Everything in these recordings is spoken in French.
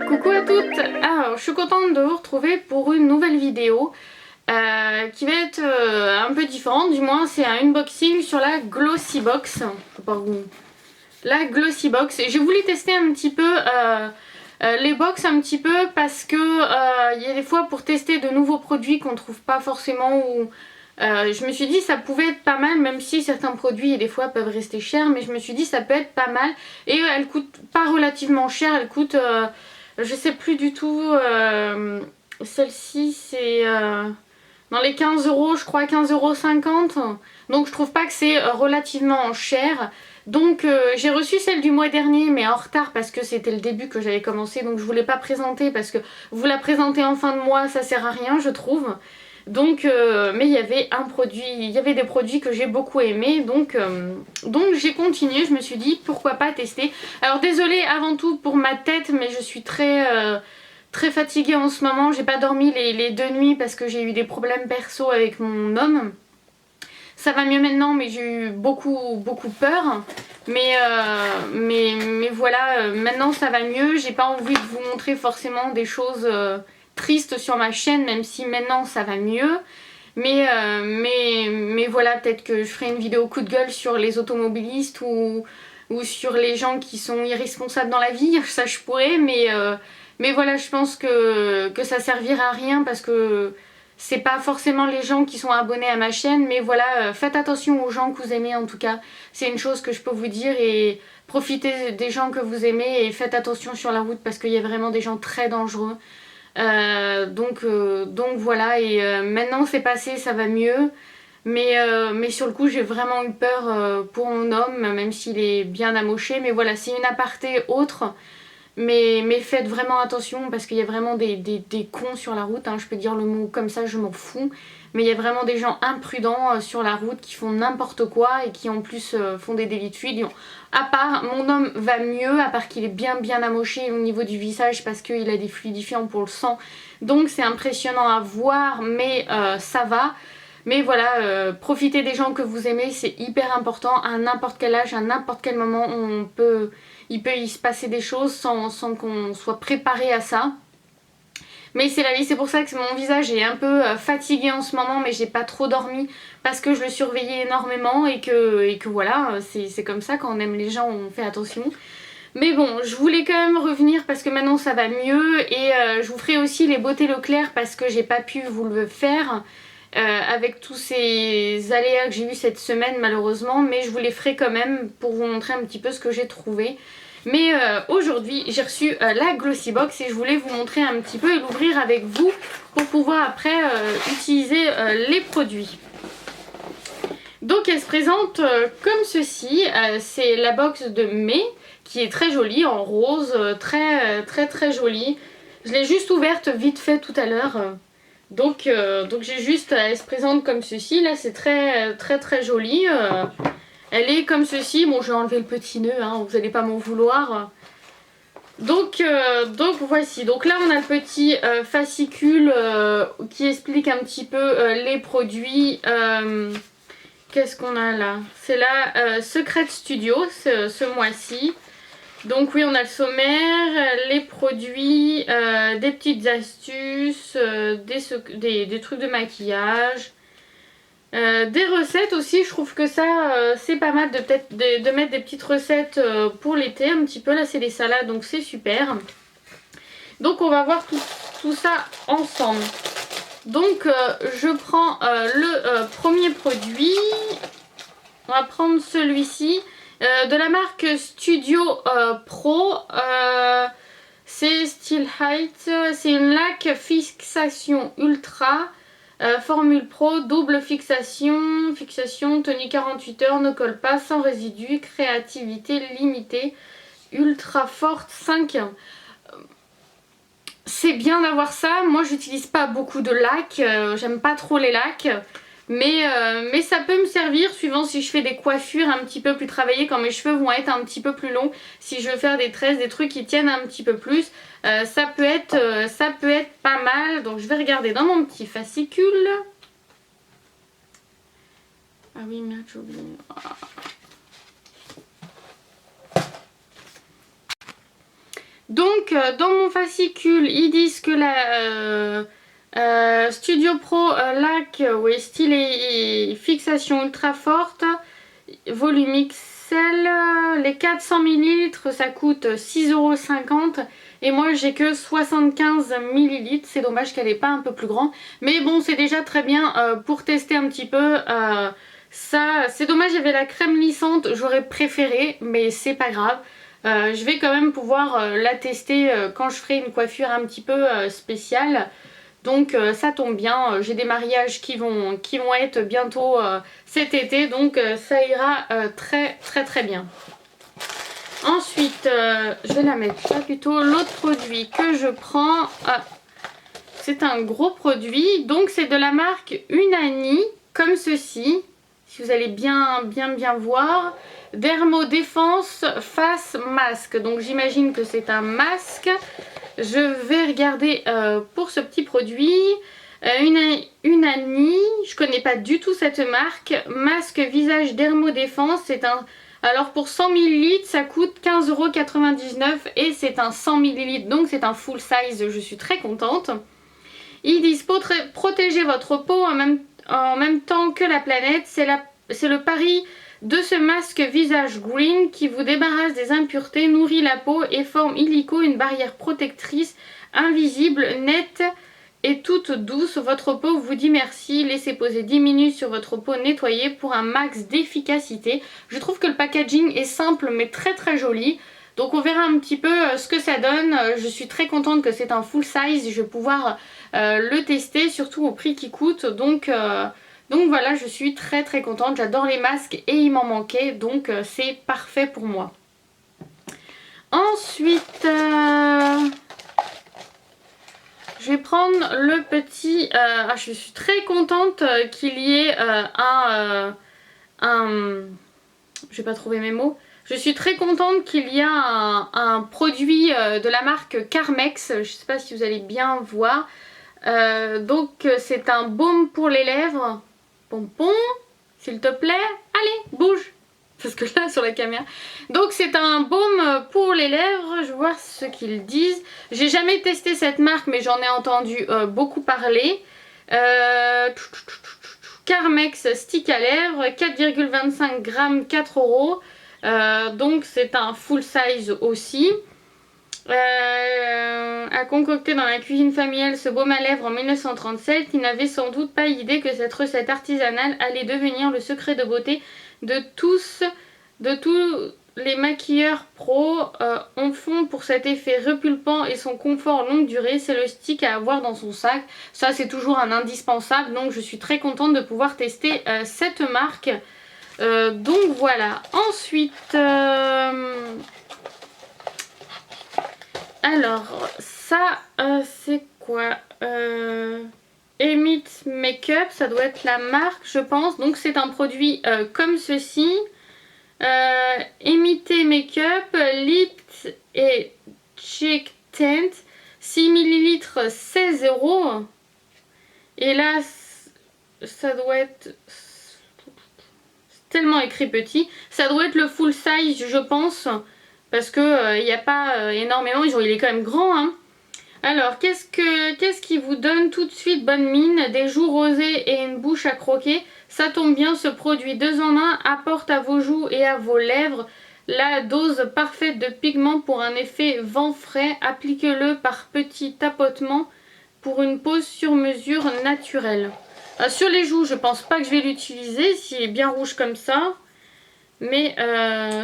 Coucou à toutes. Alors je suis contente de vous retrouver pour une nouvelle vidéo qui va être un peu différente, du moins c'est un unboxing sur la Glossybox. La Glossybox, et je voulais tester un petit peu les box un petit peu parce que il y a des fois pour tester de nouveaux produits qu'on trouve pas forcément, ou je me suis dit ça pouvait être pas mal, même si certains produits des fois peuvent rester chers, mais je me suis dit ça peut être pas mal. Et elle coûte pas relativement cher, elle coûte je sais plus du tout, celle-ci c'est dans les 15 euros, je crois 15,50 €. Donc je trouve pas que c'est relativement cher. Donc j'ai reçu celle du mois dernier, mais en retard parce que c'était le début que j'avais commencé. Donc je voulais pas présenter parce que vous la présentez en fin de mois, ça sert à rien je trouve. Donc mais il y avait un produit, il y avait des produits que j'ai beaucoup aimé, donc j'ai continué. Je me suis dit pourquoi pas tester. Alors désolée avant tout pour ma tête, mais je suis très fatiguée en ce moment. J'ai pas dormi les 2 nuits parce que j'ai eu des problèmes perso avec mon homme. Ça va mieux maintenant, mais j'ai eu beaucoup peur. Mais voilà, maintenant ça va mieux. J'ai pas envie de vous montrer forcément des choses triste sur ma chaîne, même si maintenant ça va mieux. Mais voilà, peut-être que je ferai une vidéo coup de gueule sur les automobilistes ou sur les gens qui sont irresponsables dans la vie, ça je pourrais, mais voilà, je pense que ça servira à rien parce que c'est pas forcément les gens qui sont abonnés à ma chaîne, mais voilà, faites attention aux gens que vous aimez en tout cas, c'est une chose que je peux vous dire, et profitez des gens que vous aimez et faites attention sur la route parce qu'il y a vraiment des gens très dangereux. Donc voilà, et maintenant c'est passé, ça va mieux, mais sur le coup j'ai vraiment eu peur pour mon homme, même s'il est bien amoché. Mais voilà, c'est une aparté autre, mais faites vraiment attention parce qu'il y a vraiment des cons sur la route, hein, je peux dire le mot comme ça, je m'en fous, mais il y a vraiment des gens imprudents sur la route qui font n'importe quoi et qui en plus font des délits de fuite. À part, mon homme va mieux, à part qu'il est bien amoché au niveau du visage parce qu'il a des fluidifiants pour le sang, donc c'est impressionnant à voir, mais ça va. Mais voilà, profitez des gens que vous aimez, c'est hyper important, à n'importe quel âge, à n'importe quel moment, il peut y se passer des choses sans qu'on soit préparé à ça. Mais c'est la vie, c'est pour ça que mon visage est un peu fatigué en ce moment, mais j'ai pas trop dormi parce que je le surveillais énormément et que voilà, c'est comme ça, quand on aime les gens on fait attention. Mais bon, je voulais quand même revenir parce que maintenant ça va mieux, et je vous ferai aussi les beautés Leclerc parce que j'ai pas pu vous le faire avec tous ces aléas que j'ai eu cette semaine malheureusement, mais je vous les ferai quand même pour vous montrer un petit peu ce que j'ai trouvé. Mais aujourd'hui j'ai reçu la Glossybox et je voulais vous montrer un petit peu et l'ouvrir avec vous pour pouvoir après utiliser les produits. Donc elle se présente comme ceci, c'est la box de mai qui est très jolie, en rose, très jolie. Je l'ai juste ouverte vite fait tout à l'heure, donc j'ai juste, elle se présente comme ceci, là c'est très joli. Elle est comme ceci, bon je vais enlever le petit nœud, hein, vous n'allez pas m'en vouloir. Donc voici, donc là on a le petit fascicule qui explique un petit peu les produits. Qu'est-ce qu'on a là? C'est la Secret Studio ce mois-ci. Donc oui, on a le sommaire, les produits, des petites astuces, des trucs de maquillage, des recettes aussi. Je trouve que ça c'est pas mal de mettre des petites recettes pour l'été un petit peu. Là c'est des salades, donc c'est super. Donc on va voir tout ça ensemble. Donc je prends le premier produit. On va prendre celui-ci de la marque Studio Pro. C'est Style Height. C'est une laque fixation ultra. Formule Pro, double fixation, tenue 48 heures, ne colle pas, sans résidus, créativité limitée, ultra forte 5. C'est bien d'avoir ça. Moi j'utilise pas beaucoup de lacs, j'aime pas trop les lacs, mais ça peut me servir suivant si je fais des coiffures un petit peu plus travaillées, quand mes cheveux vont être un petit peu plus longs, si je veux faire des tresses, des trucs qui tiennent un petit peu plus, ça peut être pas mal. Donc je vais regarder dans mon petit fascicule. Ah oui, merde, j'ai oublié. Donc, dans mon fascicule, ils disent que la Studio Pro Lac style et fixation ultra forte, volume XL, les 400 ml ça coûte 6,50 € et moi j'ai que 75 ml. C'est dommage qu'elle n'est pas un peu plus grande, mais bon, c'est déjà très bien pour tester un petit peu. Ça, c'est dommage, il y avait la crème lissante, j'aurais préféré, mais c'est pas grave. Je vais quand même pouvoir la tester quand je ferai une coiffure un petit peu spéciale. Donc ça tombe bien, j'ai des mariages qui vont être bientôt cet été, donc ça ira très bien. Ensuite, je vais la mettre là plutôt. L'autre produit que je prends, c'est un gros produit, donc c'est de la marque Unani, comme ceci. Si vous allez bien voir, Dermodéfense Face Masque. Donc j'imagine que c'est un masque. Je vais regarder pour ce petit produit. Unani, je connais pas du tout cette marque. Masque visage Dermodéfense, c'est un... Alors pour 100 ml ça coûte 15,99 € et c'est un 100 ml, donc c'est un full size, je suis très contente. Ils disent protéger votre peau en même temps que la planète, c'est le pari de ce masque visage green qui vous débarrasse des impuretés, nourrit la peau et forme illico une barrière protectrice invisible, nette et toute douce. Votre peau vous dit merci, laissez poser 10 minutes sur votre peau nettoyée pour un max d'efficacité. Je trouve que le packaging est simple mais très joli. Donc on verra un petit peu ce que ça donne. Je suis très contente que c'est un full size, je vais pouvoir le tester, surtout au prix qui coûte. Donc voilà, je suis très contente, j'adore les masques et il m'en manquait, donc c'est parfait pour moi. Ensuite, je vais prendre le petit... je suis très contente qu'il y ait je vais pas trouver mes mots. Je suis très contente qu'il y ait un produit de la marque Carmex, je sais pas si vous allez bien voir. Donc c'est un baume pour les lèvres. Pompon, s'il te plaît, allez, bouge. Parce que là, sur la caméra. Donc c'est un baume pour les lèvres, je vais voir ce qu'ils disent. J'ai jamais testé cette marque, mais j'en ai entendu beaucoup parler. Carmex stick à lèvres, 4,25 g, 4 €. Donc c'est un full size aussi. A concocté dans la cuisine familiale ce baume à lèvres en 1937, il n'avait sans doute pas idée que cette recette artisanale allait devenir le secret de beauté de tous les maquilleurs pros. En fond pour cet effet repulpant et son confort longue durée, c'est le stick à avoir dans son sac. Ça c'est toujours un indispensable, donc je suis très contente de pouvoir tester cette marque. Donc voilà. Ensuite... alors, ça, c'est quoi Emit Makeup, ça doit être la marque, je pense. Donc, c'est un produit comme ceci. Emite Makeup, Lips et Cheek Tint, 6 ml, 16 €. Et là, ça doit être... c'est tellement écrit petit. Ça doit être le full size, je pense. Parce que il n'y a pas énormément, il est quand même grand, hein. Alors, qu'est-ce qui vous donne tout de suite bonne mine, des joues rosées et une bouche à croquer? Ça tombe bien, ce produit 2 en 1 apporte à vos joues et à vos lèvres la dose parfaite de pigments pour un effet vent frais. Appliquez-le par petits tapotements pour une pose sur mesure naturelle. Sur les joues, je pense pas que je vais l'utiliser s'il est bien rouge comme ça. Mais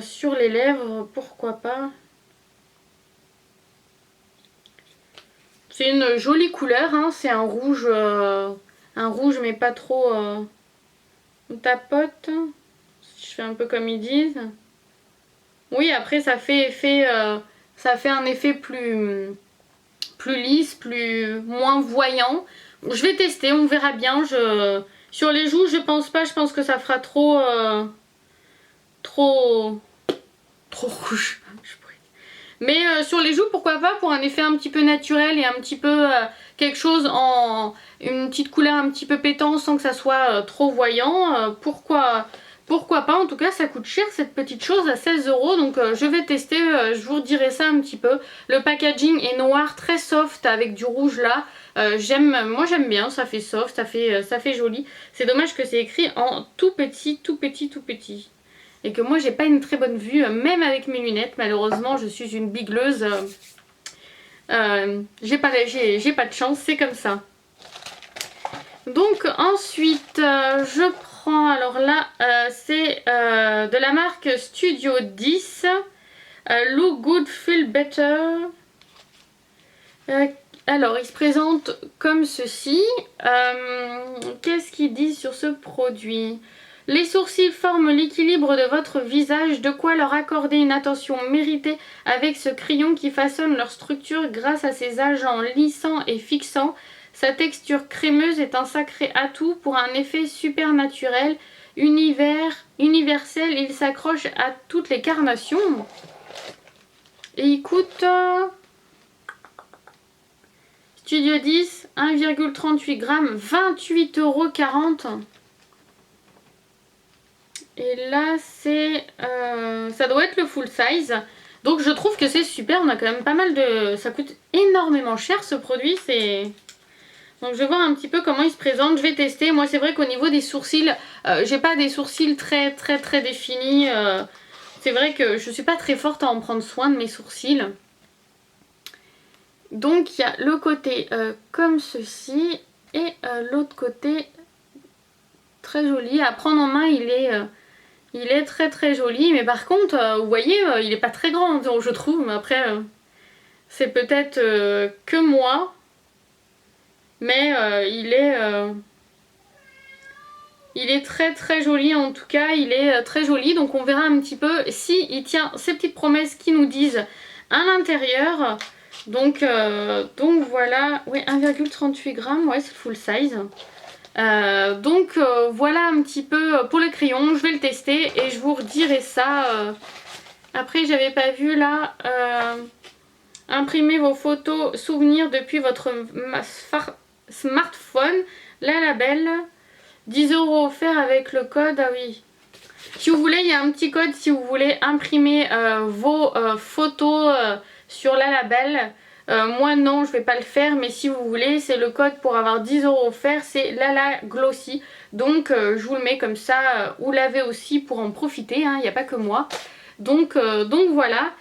sur les lèvres, pourquoi pas. C'est une jolie couleur, hein. C'est un rouge mais pas trop... on tapote. Je fais un peu comme ils disent. Oui, après ça fait un effet plus lisse, moins voyant. Je vais tester, on verra bien. Sur les joues, je pense pas, je pense que ça fera trop rouge. Mais sur les joues, pourquoi pas, pour un effet un petit peu naturel et un petit peu quelque chose en une petite couleur un petit peu pétant sans que ça soit trop voyant. Pourquoi pourquoi pas, en tout cas ça coûte cher cette petite chose à 16 €, donc je vais tester, je vous redirai ça un petit peu. Le packaging est noir, très soft avec du rouge là. Moi j'aime bien, ça fait soft, ça fait joli. C'est dommage que c'est écrit en tout petit, tout petit, tout petit. Et que moi j'ai pas une très bonne vue, même avec mes lunettes, malheureusement je suis une bigleuse. J'ai pas de chance, c'est comme ça. Donc ensuite je prends, alors là c'est de la marque Studio 10, Look Good Feel Better. Alors il se présente comme ceci. Qu'est-ce qu'ils disent sur ce produit? Les sourcils forment l'équilibre de votre visage, de quoi leur accorder une attention méritée avec ce crayon qui façonne leur structure grâce à ses agents lissants et fixants. Sa texture crémeuse est un sacré atout pour un effet super naturel, universel. Il s'accroche à toutes les carnations. Et il coûte Studio 10, 1,38 g, 28,40 €. Et là c'est ça doit être le full size. Donc je trouve que c'est super, on a quand même pas mal de... Ça coûte énormément cher ce produit, c'est... Donc je vais voir un petit peu comment il se présente, je vais tester. Moi c'est vrai qu'au niveau des sourcils, j'ai pas des sourcils très définis. C'est vrai que je suis pas très forte à en prendre soin de mes sourcils. Donc il y a le côté comme ceci et l'autre côté très joli. À prendre en main il est très joli, mais par contre vous voyez il est pas très grand je trouve, mais après c'est peut-être que moi. Mais il est très joli, en tout cas il est très joli. Donc on verra un petit peu si il tient ces petites promesses qui nous disent à l'intérieur. Donc voilà, oui 1,38 g, ouais c'est full size. Donc voilà un petit peu pour le crayon, je vais le tester et je vous redirai ça. Après j'avais pas vu là, imprimez vos photos souvenirs depuis votre smartphone, la label, 10 € offerts avec le code, ah oui. Si vous voulez, il y a un petit code si vous voulez imprimer vos photos sur la label. Moi non, je vais pas le faire, mais si vous voulez, c'est le code pour avoir 10 € offerts, c'est Lala Glossy. Donc je vous le mets comme ça, vous l'avez aussi pour en profiter, hein, il n'y a pas que moi. Donc voilà.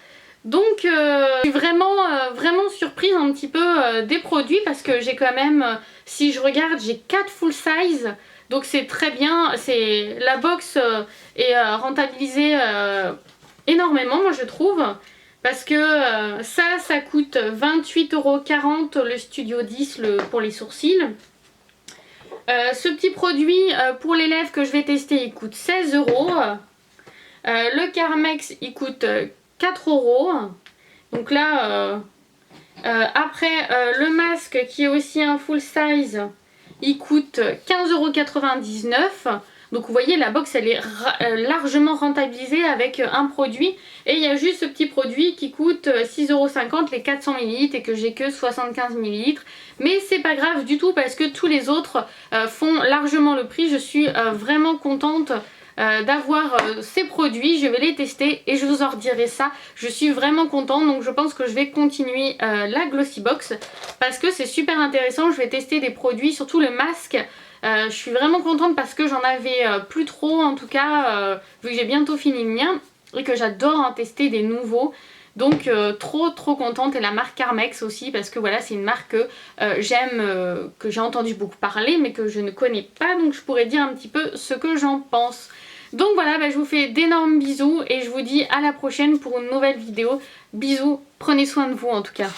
Donc je suis vraiment surprise un petit peu des produits parce que j'ai quand même, si je regarde, j'ai 4 full size. Donc c'est très bien, la box est rentabilisée énormément moi je trouve. Parce que ça coûte 28,40 € le Studio 10 pour les sourcils. Ce petit produit pour les lèvres que je vais tester il coûte 16 €. Le Carmex il coûte 4 €. Donc là après le masque qui est aussi un full size il coûte 15,99 €. Donc vous voyez la box elle est largement rentabilisée avec un produit. Et il y a juste ce petit produit qui coûte 6,50 € les 400 ml et que j'ai que 75 ml. Mais c'est pas grave du tout parce que tous les autres font largement le prix. Je suis vraiment contente d'avoir ces produits. Je vais les tester et je vous en redirai ça. Je suis vraiment contente, donc je pense que je vais continuer la Glossy Box parce que c'est super intéressant. Je vais tester des produits, surtout le masque. Je suis vraiment contente parce que j'en avais plus trop en tout cas, vu que j'ai bientôt fini le mien et que j'adore en tester des nouveaux. Donc trop contente. Et la marque Carmex aussi parce que voilà c'est une marque que j'aime, que j'ai entendu beaucoup parler mais que je ne connais pas, donc je pourrais dire un petit peu ce que j'en pense. Donc voilà, je vous fais d'énormes bisous et je vous dis à la prochaine pour une nouvelle vidéo. Bisous, prenez soin de vous en tout cas.